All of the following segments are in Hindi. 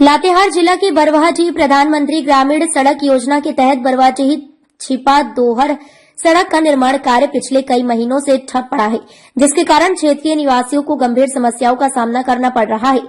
लातेहार जिला के बरवाडीह प्रधानमंत्री ग्रामीण सड़क योजना के तहत बरवाडीह छिपा दोहर सड़क का निर्माण कार्य पिछले कई महीनों से ठप पड़ा है, जिसके कारण क्षेत्रीय निवासियों को गंभीर समस्याओं का सामना करना पड़ रहा है।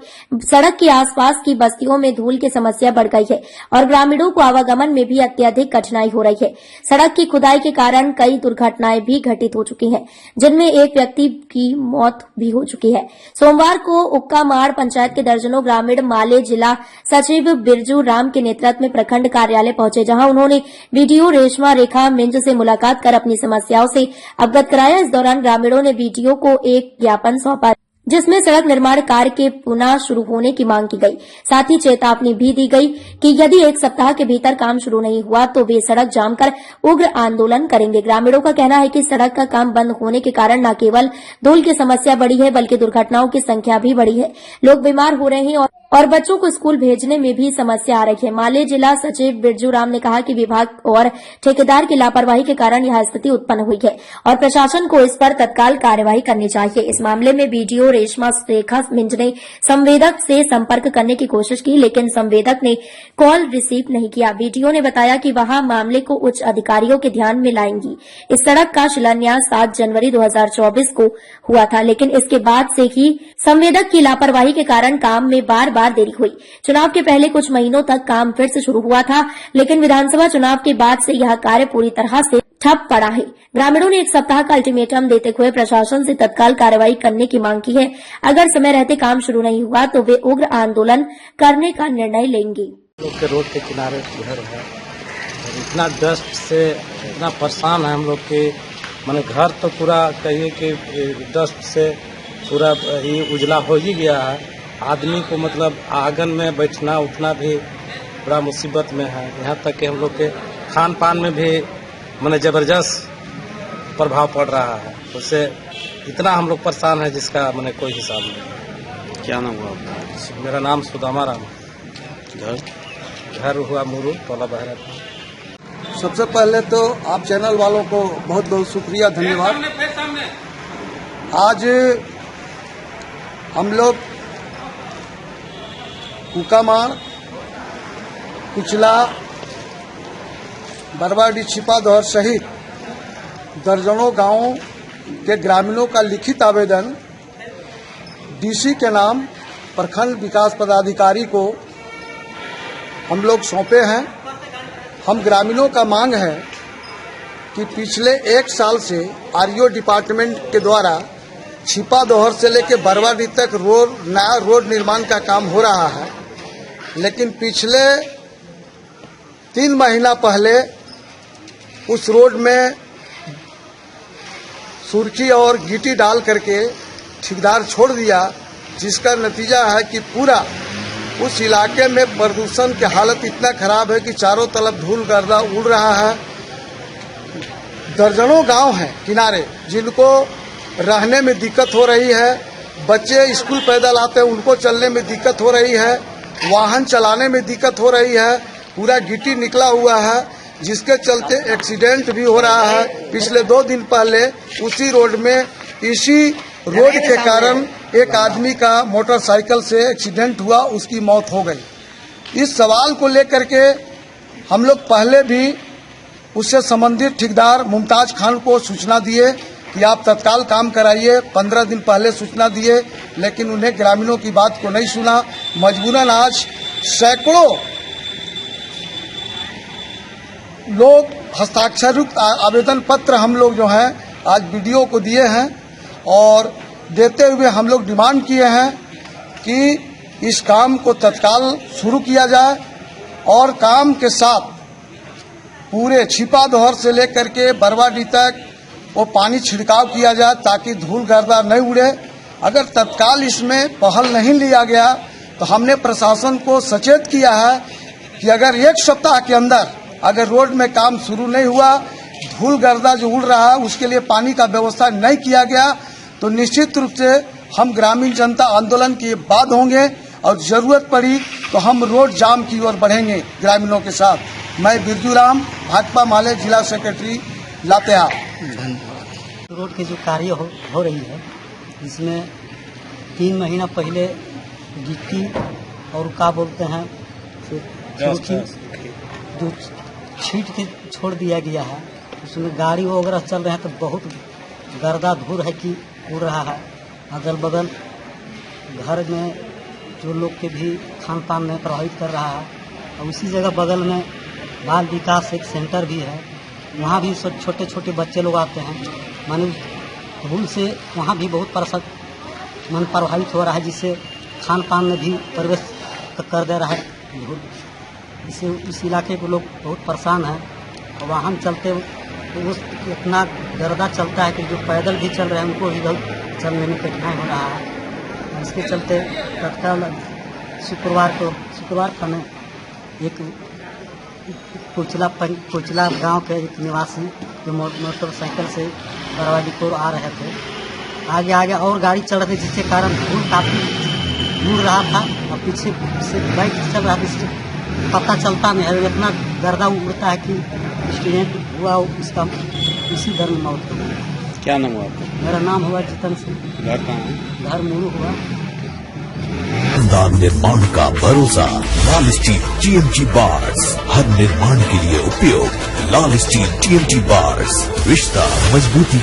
सड़क के आसपास की बस्तियों में धूल की समस्या बढ़ गई है और ग्रामीणों को आवागमन में भी अत्यधिक कठिनाई हो रही है। सड़क की खुदाई के कारण कई दुर्घटनाएं भी घटित हो चुकी हैं, जिनमें एक व्यक्ति की मौत भी हो चुकी है। सोमवार को उक्कामाड़ पंचायत के दर्जनों ग्रामीण माले जिला सचिव बिरजू राम के नेतृत्व में प्रखंड कार्यालय पहुंचे, जहां उन्होंने वीडियो रेशमा रेखा मिंज से मुलाकात कर अपनी समस्याओं से अवगत कराया। इस दौरान ग्रामीणों ने वीडियो को एक ज्ञापन सौंपा, जिसमें सड़क निर्माण कार्य के पुनः शुरू होने की मांग की गई। साथ ही चेतावनी भी दी गई कि यदि एक सप्ताह के भीतर काम शुरू नहीं हुआ तो वे सड़क जाम कर उग्र आंदोलन करेंगे। ग्रामीणों का कहना है कि सड़क का काम बंद होने के कारण न केवल धूल की समस्या बढ़ी है, बल्कि दुर्घटनाओं की संख्या भी बढ़ी है। लोग बीमार हो रहे हैं और बच्चों को स्कूल भेजने में भी समस्या आ रही है। माले जिला सचिव बिरजू राम ने कहा कि विभाग और ठेकेदार की लापरवाही के कारण यह स्थिति उत्पन्न हुई है और प्रशासन को इस पर तत्काल कार्यवाही करनी चाहिए। इस मामले में वीडियो रेशमा रेखा मिंज ने संवेदक से संपर्क करने की कोशिश की, लेकिन संवेदक ने कॉल रिसीव नहीं किया। वीडियो ने बताया कि वहां मामले को उच्च अधिकारियों के ध्यान में लाएंगी। इस सड़क का शिलान्यास 7 जनवरी 2024 को हुआ था, लेकिन इसके बाद से ही संवेदक की लापरवाही के कारण काम में बार बार देरी हुई। चुनाव के पहले कुछ महीनों तक काम फिर से शुरू हुआ था, लेकिन विधानसभा चुनाव के बाद से यह कार्य पूरी तरह से ठप पड़ा है। ग्रामीणों ने एक सप्ताह का अल्टीमेटम देते हुए प्रशासन से तत्काल कार्रवाई करने की मांग की है। अगर समय रहते काम शुरू नहीं हुआ तो वे उग्र आंदोलन करने का निर्णय लेंगे। लोग के रोड के किनारे घर है, इतना डस्ट से इतना परेशान है हम लोग के, माने घर तो पूरा कहिए कि डस्ट से पूरा ही उजला हो ही गया है। आदमी को मतलब आंगन में बैठना उठना भी बड़ा मुसीबत में है। यहाँ तक कि हम लोग के खान पान में भी माने जबरदस्त प्रभाव पड़ रहा है। उससे इतना हम लोग परेशान है जिसका माने कोई हिसाब नहीं। क्या नाम हुआ आपका? मेरा नाम सुदामा राम। घर हुआ मुरू टोला बहरा। सबसे पहले तो आप चैनल वालों को बहुत बहुत शुक्रिया, धन्यवाद। आज हम लोग उक्कामाड़, कुचला, बरवाडीह छिपा दोहर सहित दर्जनों गांवों के ग्रामीणों का लिखित आवेदन डीसी के नाम प्रखंड विकास पदाधिकारी को हम लोग सौंपे हैं। हम ग्रामीणों का मांग है कि पिछले 1 साल से आरईओ डिपार्टमेंट के द्वारा छिपा दोहर से लेकर बरवाडीह तक नया रोड निर्माण का काम हो रहा है, लेकिन पिछले 3 महीना पहले उस रोड में सुर्खी और गिट्टी डाल करके ठेकेदार छोड़ दिया, जिसका नतीजा है कि पूरा उस इलाके में प्रदूषण की हालत इतना खराब है कि चारों तरफ धूल गर्दा उड़ रहा है। दर्जनों गांव हैं किनारे जिनको रहने में दिक्कत हो रही है, बच्चे स्कूल पैदल आते हैं उनको चलने में दिक्कत हो रही है, वाहन चलाने में दिक्कत हो रही है। पूरा गिट्टी निकला हुआ है, जिसके चलते एक्सीडेंट भी हो रहा है। पिछले 2 दिन पहले उसी रोड में इसी रोड के कारण एक आदमी का मोटरसाइकिल से एक्सीडेंट हुआ, उसकी मौत हो गई। इस सवाल को लेकर के हम लोग पहले भी उससे संबंधित ठेकेदार मुमताज खान को सूचना दिए कि आप तत्काल काम कराइए। 15 दिन पहले सूचना दिए, लेकिन उन्हें ग्रामीणों की बात को नहीं सुना। मजबूरन आज सैकड़ों लोग हस्ताक्षरयुक्त आवेदन पत्र हम लोग जो हैं आज वीडियो को दिए हैं और देते हुए हम लोग डिमांड किए हैं कि इस काम को तत्काल शुरू किया जाए और काम के साथ पूरे छिपा दोहर से लेकर के बरवाडीह तक वो पानी छिड़काव किया जाए ताकि धूल गर्दा नहीं उड़े। अगर तत्काल इसमें पहल नहीं लिया गया तो हमने प्रशासन को सचेत किया है कि अगर 1 सप्ताह के अंदर अगर रोड में काम शुरू नहीं हुआ, धूल गर्दा जो उड़ रहा है उसके लिए पानी का व्यवस्था नहीं किया गया, तो निश्चित रूप से हम ग्रामीण जनता आंदोलन के बाद होंगे और जरूरत पड़ी तो हम रोड जाम की ओर बढ़ेंगे ग्रामीणों के साथ। मैं बिरजू राम, भाजपा माले जिला सेक्रेटरी लातेहार। रोड की जो कार्य हो रही है, इसमें 3 महीना पहले गिट्टी और क्या बोलते हैं जो छीट के छोड़ दिया गया है, उसमें गाड़ी वगैरह चल रहे हैं तो बहुत गर्दा धूल है कि उड़ रहा है। अगल बगल घर में जो लोग के भी खान पान में प्रभावित कर रहा है। और उसी जगह बगल में बाल विकास एक सेंटर भी है, वहाँ भी छोटे छोटे बच्चे लोग आते हैं। माने धूल से वहाँ भी बहुत मन प्रभावित हो रहा है, जिससे खान पान में भी प्रवेश कर दे रहा है धूल। इससे इस इलाके के लोग बहुत परेशान हैं। और वाहन चलते उस इतना गर्दा चलता है कि जो पैदल भी चल रहे हैं उनको भी बहुत चलने में कठिनाई हो रहा है। इसके चलते तत्काल शुक्रवार को एक कोचला गांव के एक निवासी जो मोटरसाइकिल से बरवाडी को आ रहे थे, आगे और गाड़ी चल रही थी, जिसके कारण धूल काफ़ी उड़ रहा था। और पीछे से बाइक चल रहा था, इससे पता चलता नहीं है, इतना गर्दा उड़ता है कि एक्सीडेंट हुआ, उसका इसी दर में मौत हो गई। क्या नाम हुआ आपका? मेरा नाम हुआ जितन सिंह। घर कहाँ है? घर मुरू हुआ। शानदार निर्माण का भरोसा लाल स्टील TMT बार्स, हर निर्माण के लिए उपयोग। लाल स्टील TMT बार्स, रिश्ता मजबूती